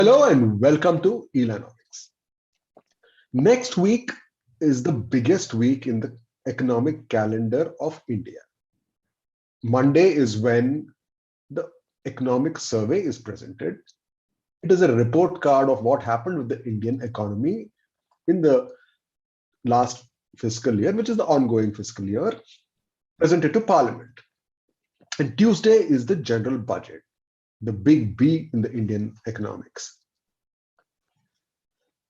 Hello and welcome to IlaNomics. Next week is the biggest week in the economic calendar of India. Monday is when the economic survey is presented. It is a report card of what happened with the Indian economy in the last fiscal year, which is the ongoing fiscal year, presented to Parliament. And Tuesday is the general budget, the big B in the Indian economics.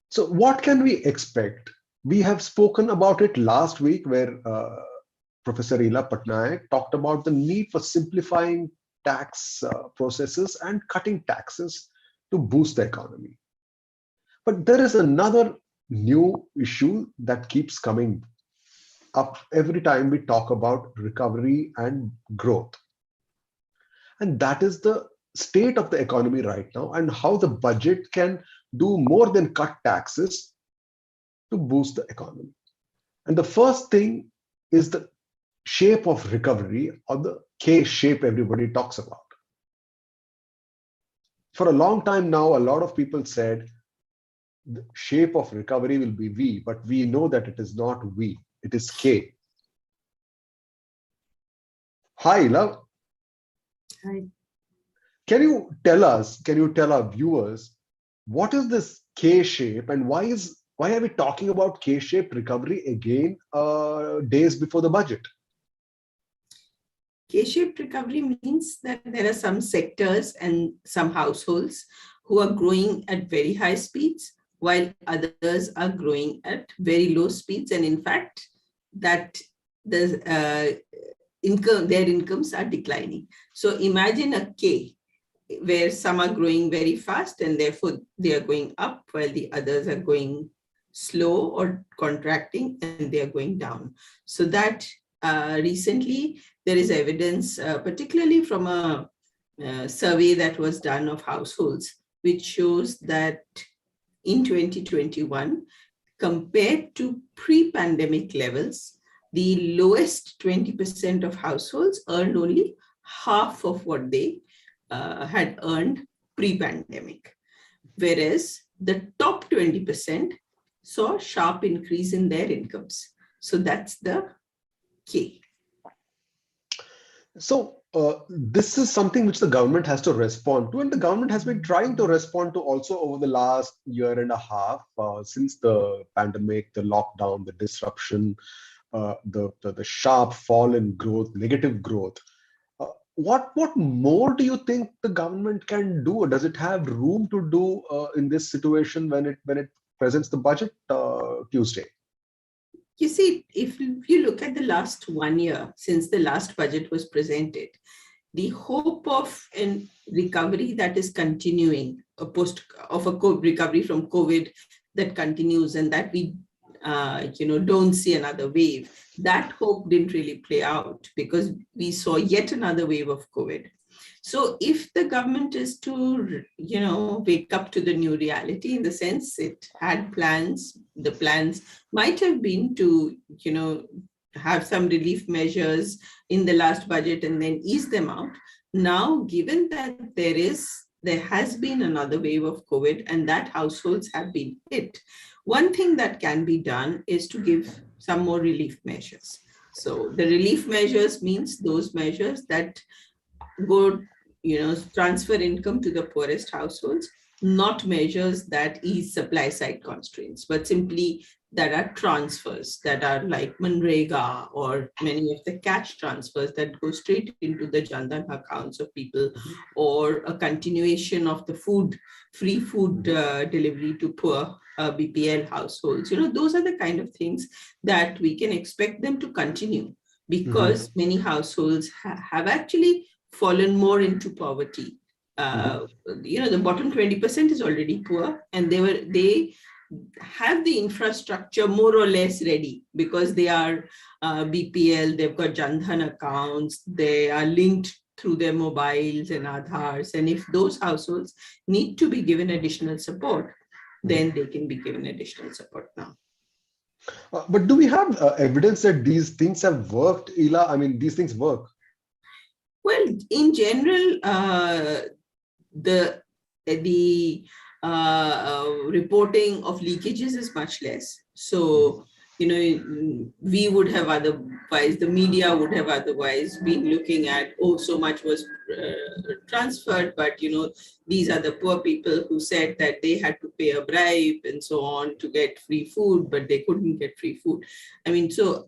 So what can we expect? We have spoken about it last week where Professor Ila Patnaik talked about the need for simplifying tax processes and cutting taxes to boost the economy. But there is another new issue that keeps coming up every time we talk about recovery and growth. And that is the state of the economy right now and how the budget can do more than cut taxes to boost the economy. And the first thing is the shape of recovery, or the K shape everybody talks about. For a long time now, a lot of people said the shape of recovery will be V, but we know that it is not V, it is K. Hi, Love. Hi. Can you tell our viewers, what is this K shape and why are we talking about K-shaped recovery again days before the budget? K-shaped recovery means that there are some sectors and some households who are growing at very high speeds, while others are growing at very low speeds. And in fact, that their incomes are declining. So imagine a K, where some are growing very fast and therefore they are going up, while the others are going slow or contracting and they are going down. So that recently there is evidence, particularly from a survey that was done of households, which shows that in 2021, compared to pre-pandemic levels, the lowest 20% of households earned only half of what they had earned pre-pandemic, whereas the top 20% saw a sharp increase in their incomes. So that's the K. So this is something which the government has to respond to, and the government has been trying to respond to also over the last year and a half since the pandemic, the lockdown, the disruption, the sharp fall in growth, negative growth. What more do you think the government can do? Does it have room to do in this situation when it presents the budget Tuesday? You see, if you look at the last 1 year since the last budget was presented, the hope of a recovery that is continuing, a recovery from COVID that continues, and that we don't see another wave, that hope didn't really play out because we saw yet another wave of COVID. So if the government is to, wake up to the new reality, in the sense it had plans, the plans might have been to, have some relief measures in the last budget and then ease them out. Now, given that there has been another wave of COVID and that households have been hit, one thing that can be done is to give some more relief measures. So the relief measures means those measures that go, transfer income to the poorest households, not measures that ease supply side constraints, but simply that are transfers that are like Manrega or many of the cash transfers that go straight into the Jan Dhan accounts of people, or a continuation of the free food delivery to poor BPL households. Those are the kind of things that we can expect them to continue, because many households have actually fallen more into poverty. The bottom 20% is already poor, and they have the infrastructure more or less ready because they are BPL, they've got Jan Dhan accounts, they are linked through their mobiles and Aadhars. And if those households need to be given additional support, then they can be given additional support now. But do we have evidence that these things have worked, Ila? I mean, these things work. Well, in general, the reporting of leakages is much less. So, we would have otherwise, the media would have otherwise been looking at, oh, so much was transferred, but, these are the poor people who said that they had to pay a bribe and so on to get free food, but they couldn't get free food. I mean, so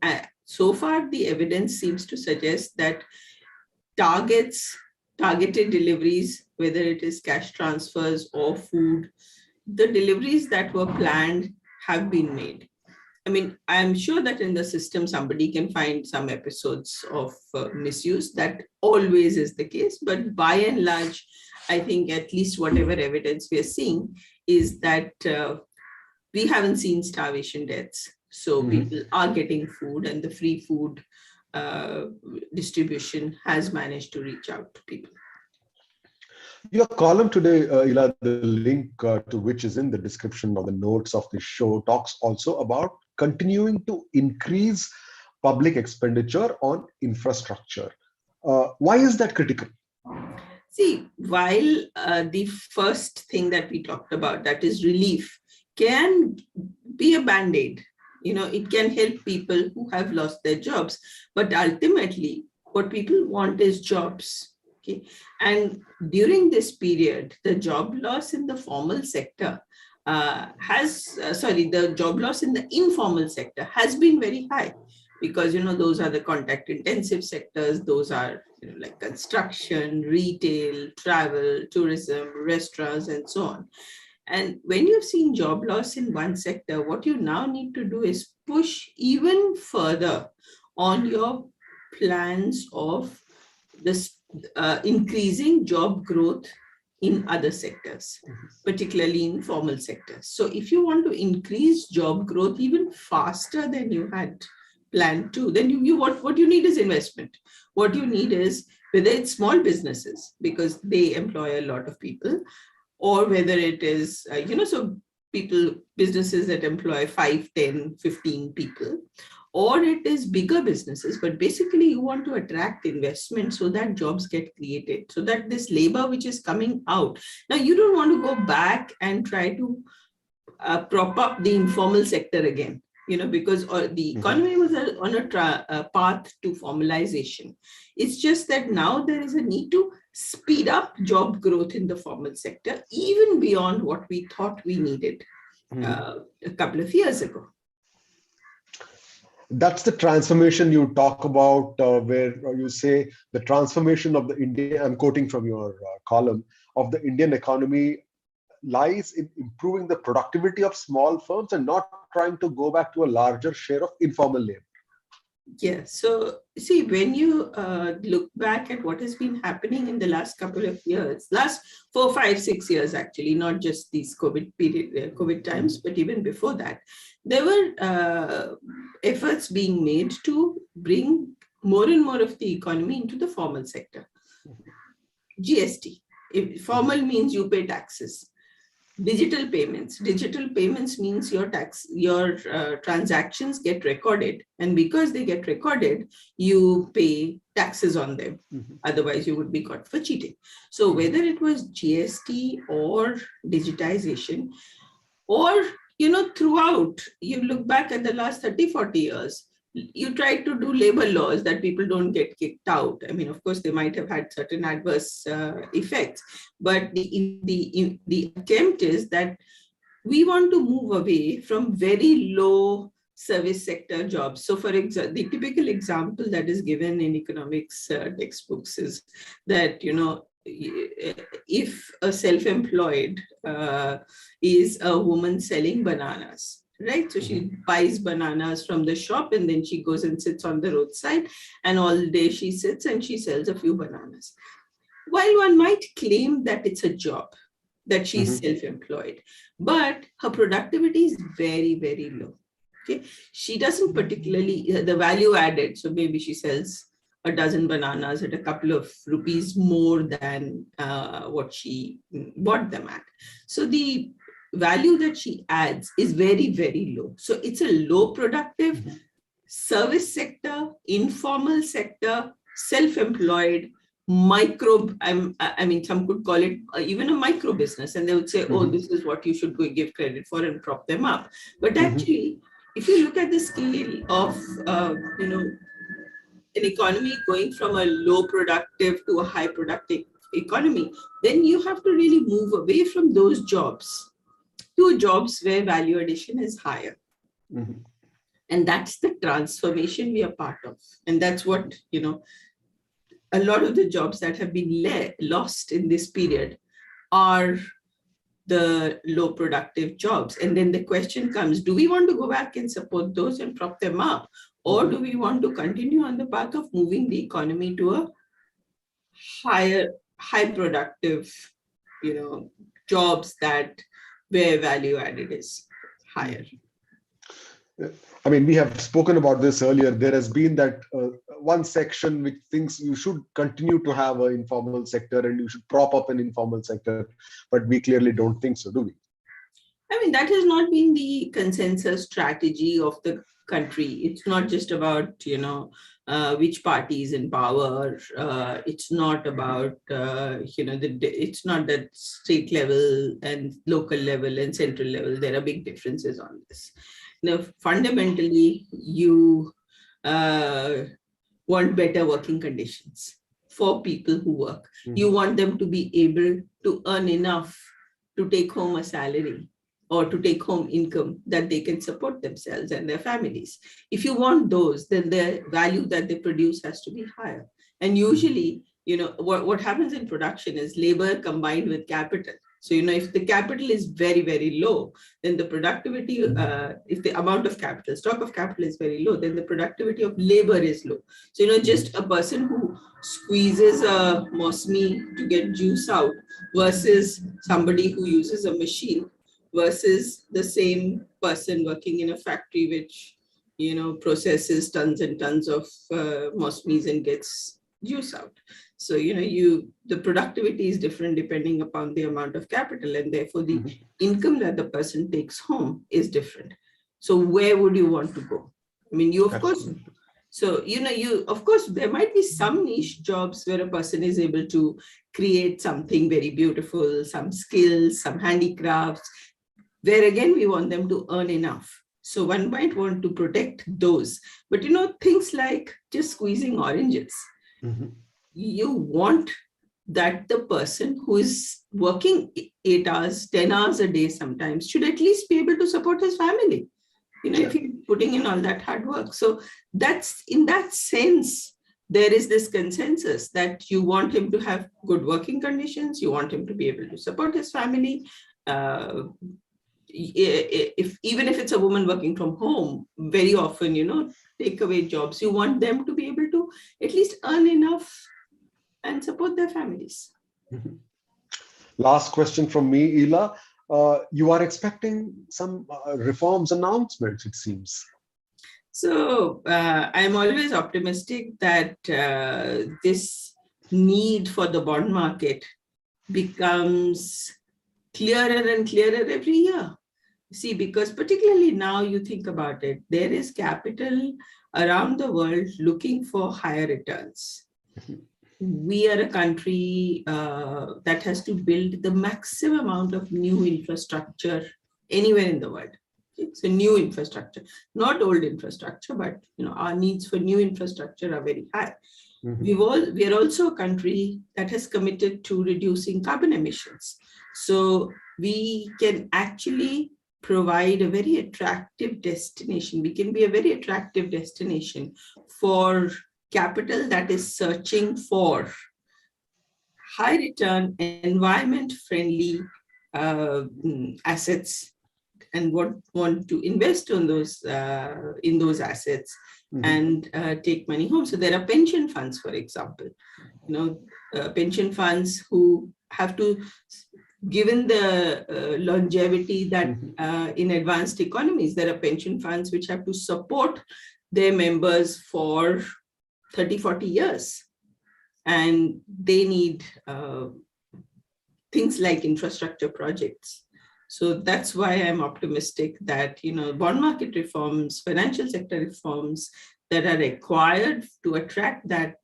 far the evidence seems to suggest that targeted deliveries, whether it is cash transfers or food, the deliveries that were planned have been made. I mean, I'm sure that in the system, somebody can find some episodes of misuse. That always is the case. But by and large, I think at least whatever evidence we are seeing is that we haven't seen starvation deaths. So people are getting food, and the free food distribution has managed to reach out to people. Your column today, Ila, the link to which is in the description or the notes of the show, talks also about continuing to increase public expenditure on infrastructure. Why is that critical? See, while the first thing that we talked about, that is relief, can be a band-aid. It can help people who have lost their jobs, but ultimately what people want is jobs. Okay. And during this period, the job loss in the formal sector the job loss in the informal sector has been very high, because, those are the contact intensive sectors. Those are, like construction, retail, travel, tourism, restaurants, and so on. And when you've seen job loss in one sector, what you now need to do is push even further on your plans of this increasing job growth in other sectors, particularly in formal sectors. So if you want to increase job growth even faster than you had planned to, then what you need is investment. What you need is, whether it's small businesses, because they employ a lot of people, or whether it is, businesses that employ 5, 10, 15 people, or it is bigger businesses, but basically you want to attract investment so that jobs get created, so that this labor which is coming out, now you don't want to go back and try to prop up the informal sector again, because the economy was on a path to formalization. It's just that now there is a need to speed up job growth in the formal sector, even beyond what we thought we needed a couple of years ago. That's the transformation you talk about, where you say the transformation of the Indian, I'm quoting from your column, of the Indian economy lies in improving the productivity of small firms and not trying to go back to a larger share of informal labor. Yeah. So see, when you look back at what has been happening in the last couple of years, last 4, 5, 6 years, actually, not just these COVID times, but even before that, there were efforts being made to bring more and more of the economy into the formal sector. GST. Formal means you pay taxes. Digital payments means your transactions get recorded, and because they get recorded, you pay taxes on them. Otherwise you would be caught for cheating. So whether it was GST or digitization, or throughout, you look back at the last 30-40 years, you try to do labor laws that people don't get kicked out. I mean, of course, they might have had certain adverse effects, but the attempt is that we want to move away from very low service sector jobs. So, for example, the typical example that is given in economics textbooks is that, if a self-employed is a woman selling bananas, right? So she buys bananas from the shop, and then she goes and sits on the roadside, and all day she sits and she sells a few bananas. While one might claim that it's a job, that she's self-employed, but her productivity is very, very low. Okay, she doesn't particularly, the value added, so maybe she sells a dozen bananas at a couple of rupees more than what she bought them at. So the value that she adds is very, very low. So it's a low productive service sector, informal sector, self-employed, I mean, some could call it even a micro business, and they would say, oh, this is what you should go give credit for and prop them up. But actually, if you look at the scale of, an economy going from a low productive to a high productive economy, then you have to really move away from those jobs to jobs where value addition is higher. And that's the transformation we are part of. And that's what, a lot of the jobs that have been lost in this period are the low productive jobs. And then the question comes, do we want to go back and support those and prop them up? Or do we want to continue on the path of moving the economy to a high productive, jobs where value added is higher? I mean, we have spoken about this earlier. There has been that one section which thinks you should continue to have an informal sector and you should prop up an informal sector, but we clearly don't think so, do we? I mean, that has not been the consensus strategy of the country. It's not just about, which party is in power. It's not about, it's not that state level and local level and central level. There are big differences on this. Now, fundamentally, you want better working conditions for people who work. You want them to be able to earn enough to take home a salary or to take home income that they can support themselves and their families. If you want those, then the value that they produce has to be higher. And usually, what happens in production is labor combined with capital. So, if the capital is very, very low, then the productivity, if the amount of capital, stock of capital is very low, then the productivity of labor is low. So, just a person who squeezes a mosmi to get juice out versus somebody who uses a machine versus the same person working in a factory which, processes tons and tons of mosmis and gets juice out. So, the productivity is different depending upon the amount of capital, and therefore the income that the person takes home is different. So where would you want to go? I mean, you, of course, so, of course, there might be some niche jobs where a person is able to create something very beautiful, some skills, some handicrafts, where again, we want them to earn enough. So one might want to protect those. But, things like just squeezing oranges, you want that the person who is working 8 hours, 10 hours a day sometimes should at least be able to support his family, if he's putting in all that hard work. So that's, in that sense, there is this consensus that you want him to have good working conditions, you want him to be able to support his family. Even if it's a woman working from home, very often, takeaway jobs, you want them to be able to at least earn enough and support their families. Last question from me, Ila. You are expecting some reforms announcements, it seems. So I'm always optimistic that this need for the bond market becomes clearer and clearer every year. See, because particularly now you think about it, there is capital around the world looking for higher returns. We are a country that has to build the maximum amount of new infrastructure anywhere in the world. It's a new infrastructure, not old infrastructure, but our needs for new infrastructure are very high. We are also a country that has committed to reducing carbon emissions. So we can actually provide a very attractive destination. We can be a very attractive destination for capital that is searching for high return, environment friendly assets and want to invest on those in those assets and take money home. So there are pension funds, for example, pension funds who have to, given the longevity that in advanced economies, there are pension funds which have to support their members for 30, 40 years. And they need things like infrastructure projects. So that's why I'm optimistic that, bond market reforms, financial sector reforms that are required to attract that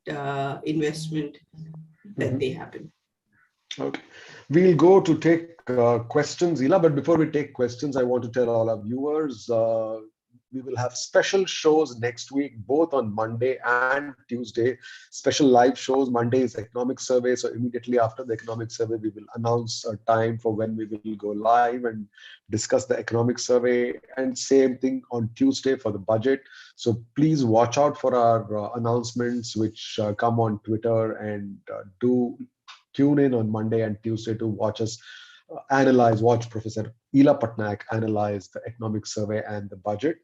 investment that they happen. Okay. We'll go to take questions, Ila, but before we take questions, I want to tell all our viewers we will have special shows next week, both on Monday and Tuesday. Special live shows. Monday is economic survey, so immediately after the economic survey, we will announce a time for when we will go live and discuss the economic survey, and same thing on Tuesday for the budget. So please watch out for our announcements, which come on Twitter, and do tune in on Monday and Tuesday to watch us watch Professor Ila Patnaik analyze the economic survey and the budget.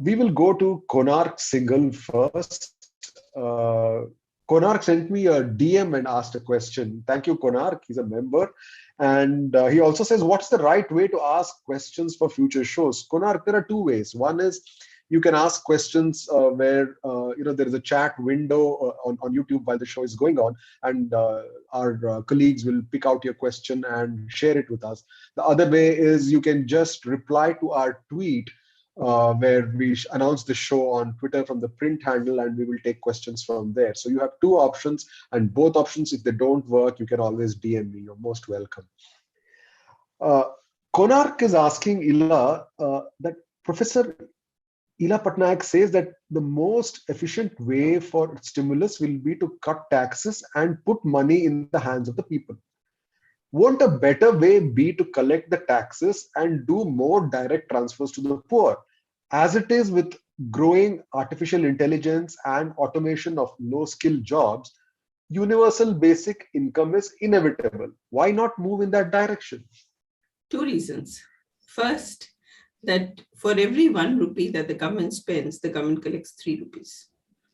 We will go to Konark Singhal first. Konark sent me a DM and asked a question. Thank you, Konark. He's a member. And he also says, what's the right way to ask questions for future shows? Konark, there are two ways. One is you can ask questions where there is a chat window on YouTube while the show is going on, and our colleagues will pick out your question and share it with us. The other way is you can just reply to our tweet where we announce the show on Twitter from the print handle, and we will take questions from there. So you have two options, and both options, if they don't work, you can always DM me. You're most welcome. Konark is asking Ila that Professor Ila Patnaik says that the most efficient way for stimulus will be to cut taxes and put money in the hands of the people. Won't a better way be to collect the taxes and do more direct transfers to the poor? As it is with growing artificial intelligence and automation of low-skill jobs, universal basic income is inevitable. Why not move in that direction? Two reasons. First, that for every 1 rupee that the government spends, the government collects 3 rupees,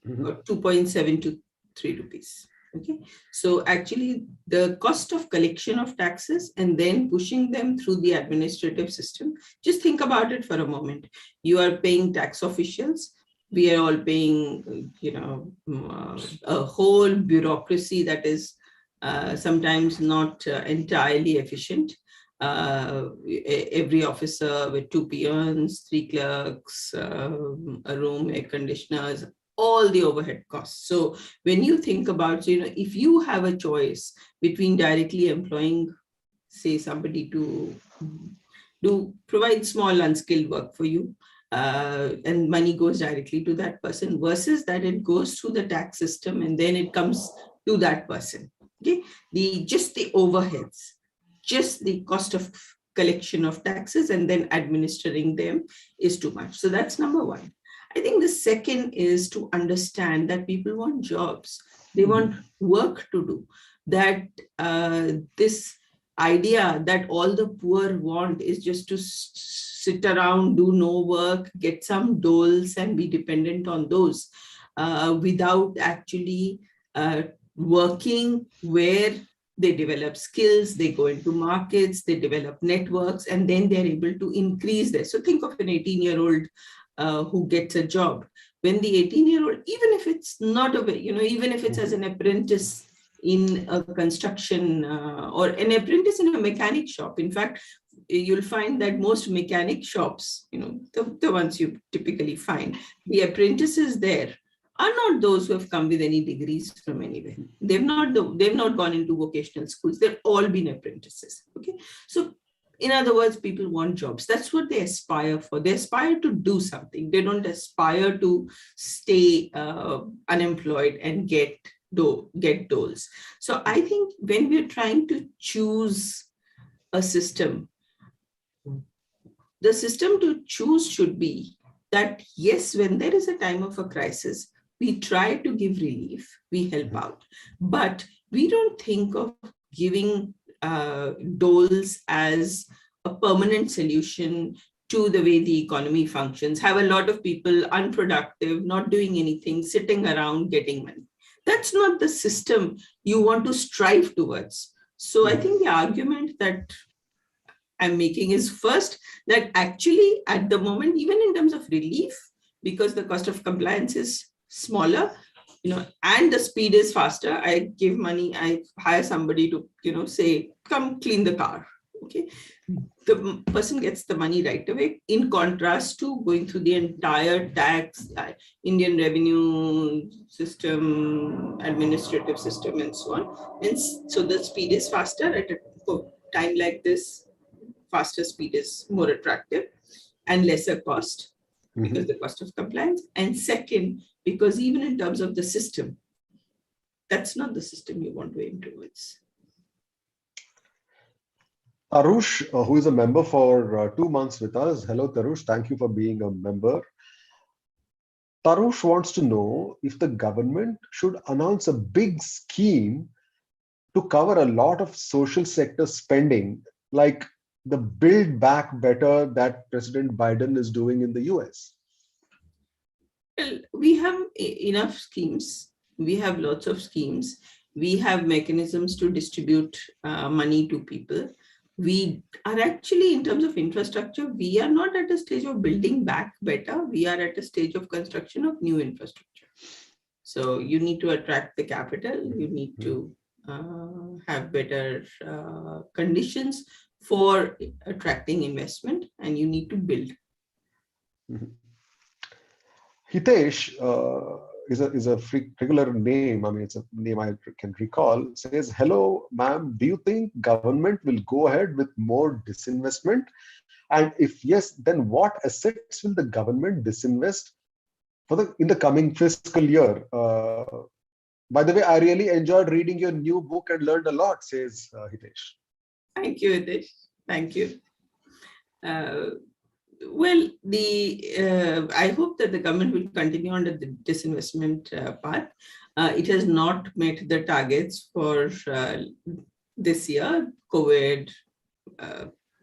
or 2.7 to 3 rupees. Okay, so actually the cost of collection of taxes and then pushing them through the administrative system, just think about it for a moment. You are paying tax officials. We are all paying, a whole bureaucracy that is sometimes not entirely efficient. Every officer with 2 peons, 3 clerks, a room, air conditioners, all the overhead costs. So when you think about, if you have a choice between directly employing, say, somebody to provide small unskilled work for you, and money goes directly to that person, versus that it goes through the tax system and then it comes to that person. Okay, just the overheads, just the cost of collection of taxes and then administering them is too much. So that's number one. I think the second is to understand that people want jobs. They want work to do. That this idea that all the poor want is just to sit around, do no work, get some doles and be dependent on those without actually working, where they develop skills, they go into markets, they develop networks, and then they're able to increase this. So think of an 18-year-old who gets a job. When the 18-year-old, even if it's not even if it's as an apprentice in a construction or an apprentice in a mechanic shop. In fact, you'll find that most mechanic shops, the ones you typically find, the apprentices there are not those who have come with any degrees from anywhere. They've not gone into vocational schools. They've all been apprentices. Okay, so in other words, people want jobs. That's what they aspire for. They aspire to do something. They don't aspire to stay unemployed and get doles. So I think when we're trying to choose a system, the system to choose should be that, yes, when there is a time of a crisis, we try to give relief, we help out, but we don't think of giving doles as a permanent solution to the way the economy functions. Have a lot of people unproductive, not doing anything, sitting around getting money. That's not the system you want to strive towards. So I think the argument that I'm making is, first, that actually at the moment, even in terms of relief, because the cost of compliance is smaller, and the speed is faster. I give money, I hire somebody to, say, come clean the car. Okay, the person gets the money right away, in contrast to going through the entire tax, Indian revenue system, administrative system, and so on. And so the speed is faster at a time like this. Faster speed is more attractive and lesser cost because the cost of compliance. And second, because even in terms of the system, that's not the system you want to aim towards. Tarush, who is a member for 2 months with us. Hello, Tarush. Thank you for being a member. Tarush wants to know if the government should announce a big scheme to cover a lot of social sector spending, like the Build Back Better that President Biden is doing in the US. Well, we have enough schemes. We have lots of schemes. We have mechanisms to distribute money to people. We are actually, in terms of infrastructure, we are not at a stage of building back better. We are at a stage of construction of new infrastructure. So you need to attract the capital. You need to have better conditions for attracting investment, and you need to build. Hitesh is a regular name. I mean, it's a name I can recall. Says, hello, ma'am. Do you think government will go ahead with more disinvestment? And if yes, then what assets will the government disinvest in the coming fiscal year? By the way, I really enjoyed reading your new book and learned a lot, says Hitesh. Thank you, Hitesh. Thank you. Well, I hope that the government will continue on the disinvestment path. It has not met the targets for this year, COVID,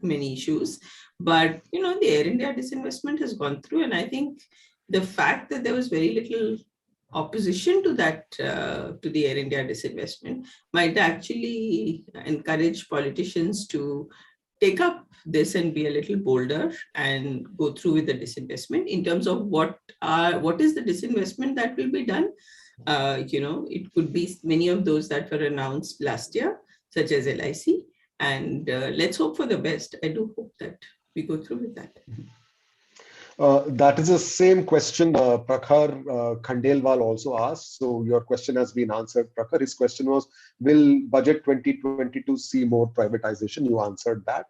many issues. But, the Air India disinvestment has gone through. And I think the fact that there was very little opposition to that, to the Air India disinvestment, might actually encourage politicians to take up this and be a little bolder and go through with the disinvestment in terms of what is the disinvestment that will be done. It could be many of those that were announced last year, such as LIC, and let's hope for the best. I do hope that we go through with that. That is the same question Prakhar Khandelwal also asked. So your question has been answered, Prakhar. His question was, will budget 2022 see more privatization? You answered that.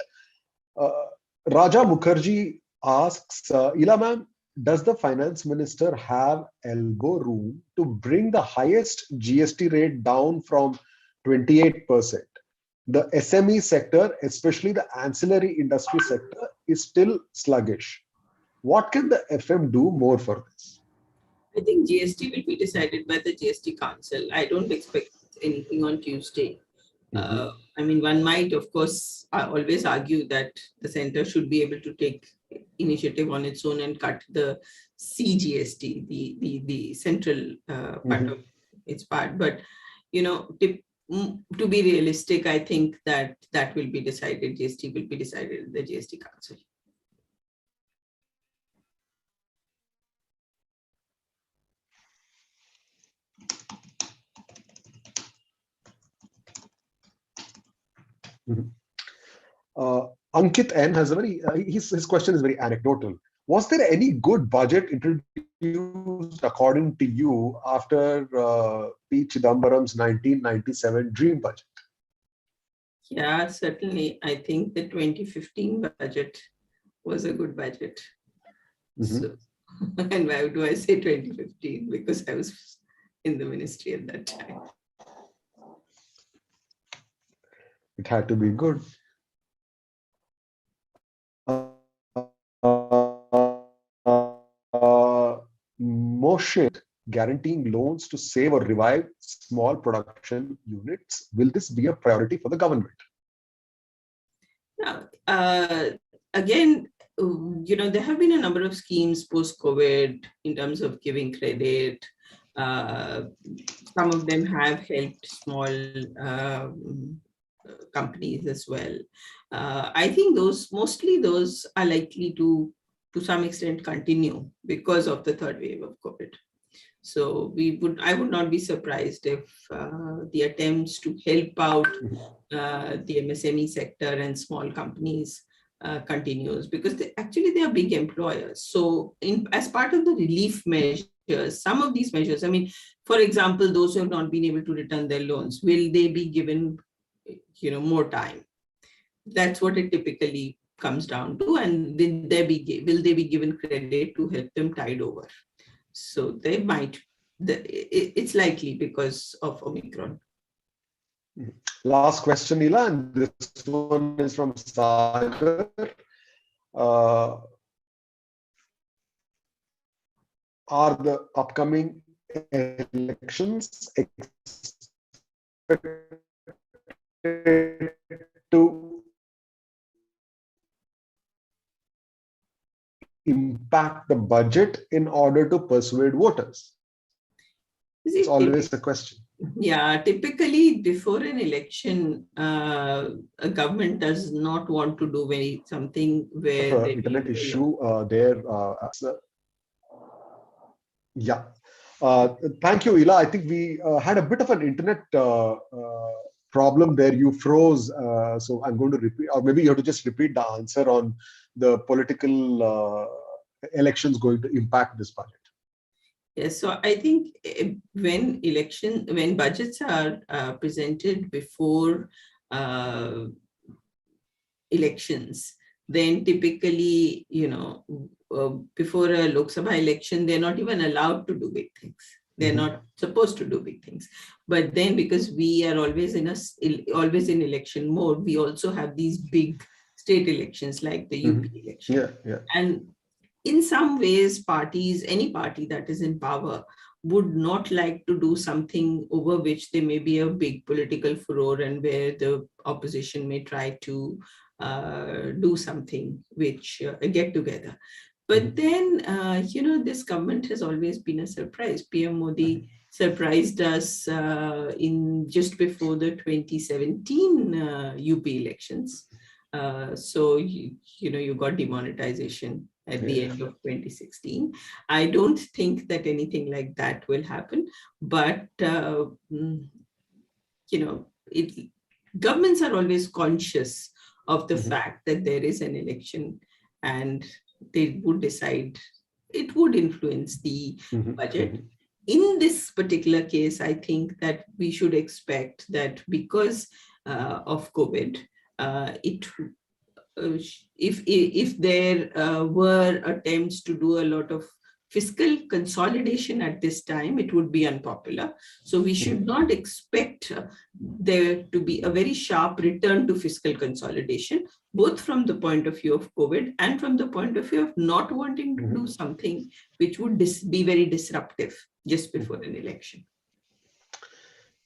Raja Mukherjee asks, Ila ma'am, does the finance minister have elbow room to bring the highest GST rate down from 28%? The SME sector, especially the ancillary industry sector, is still sluggish. What can the FM do more for this? I think GST will be decided by the GST Council. I don't expect anything on Tuesday. I mean, one might, of course, always argue that the center should be able to take initiative on its own and cut the CGST, the central part of its part. But, to be realistic, I think that will be decided. GST will be decided in the GST Council. Ankit N has a very, his question is very anecdotal. Was there any good budget introduced according to you after P. Chidambaram's 1997 dream budget? Yeah, certainly. I think the 2015 budget was a good budget. So, and why do I say 2015? Because I was in the ministry at that time. It had to be good. Moshe guaranteeing loans to save or revive small production units. Will this be a priority for the government? Now, again, there have been a number of schemes post-COVID in terms of giving credit. Some of them have helped small companies as well. I think mostly those are likely to some extent continue because of the third wave of COVID. So I would not be surprised if the attempts to help out the MSME sector and small companies continues, because they are big employers. So as part of the relief measures, some of these measures, I mean, for example, those who have not been able to return their loans, will they be given, more time? That's what it typically comes down to. And will they be given credit to help them tide over? So they might, it's likely because of Omicron. Last question, Ila, and this one is from Sagar. Uh, are the upcoming elections expected to impact the budget in order to persuade voters? It's always a question. Yeah, typically before an election, a government does not want to do something where they internet issue there. Yeah. Thank you, Ila. I think we had a bit of an internet problem there. You froze. So I'm going to repeat, or maybe you have to just repeat the answer on the political elections going to impact this budget. Yes, so I think when budgets are presented before elections, then typically, before a Lok Sabha election, they're not even allowed to do big things. They're not supposed to do big things. But then, because we are always in election mode, we also have these big state elections like the UP election. Yeah. And in some ways, any party that is in power would not like to do something over which there may be a big political furor, and where the opposition may try to do something which get together. But then, this government has always been a surprise. PM Modi surprised us in just before the 2017 UP elections. So, you got demonetization at the end of 2016. I don't think that anything like that will happen, but, governments are always conscious of the fact that there is an election, and they would decide, it would influence the budget. In this particular case, I think that we should expect that because of COVID, if there were attempts to do a lot of fiscal consolidation at this time, it would be unpopular. So we should not expect there to be a very sharp return to fiscal consolidation, both from the point of view of COVID and from the point of view of not wanting to do something which would be very disruptive just before an election.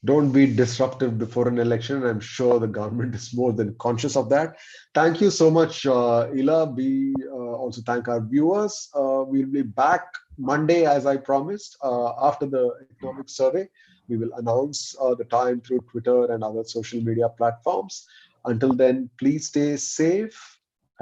Don't be disruptive before an election. I'm sure the government is more than conscious of that. Thank you so much, Ila. We also thank our viewers. We'll be back Monday, as I promised, after the economic survey. We will announce the time through Twitter and other social media platforms. Until then, please stay safe,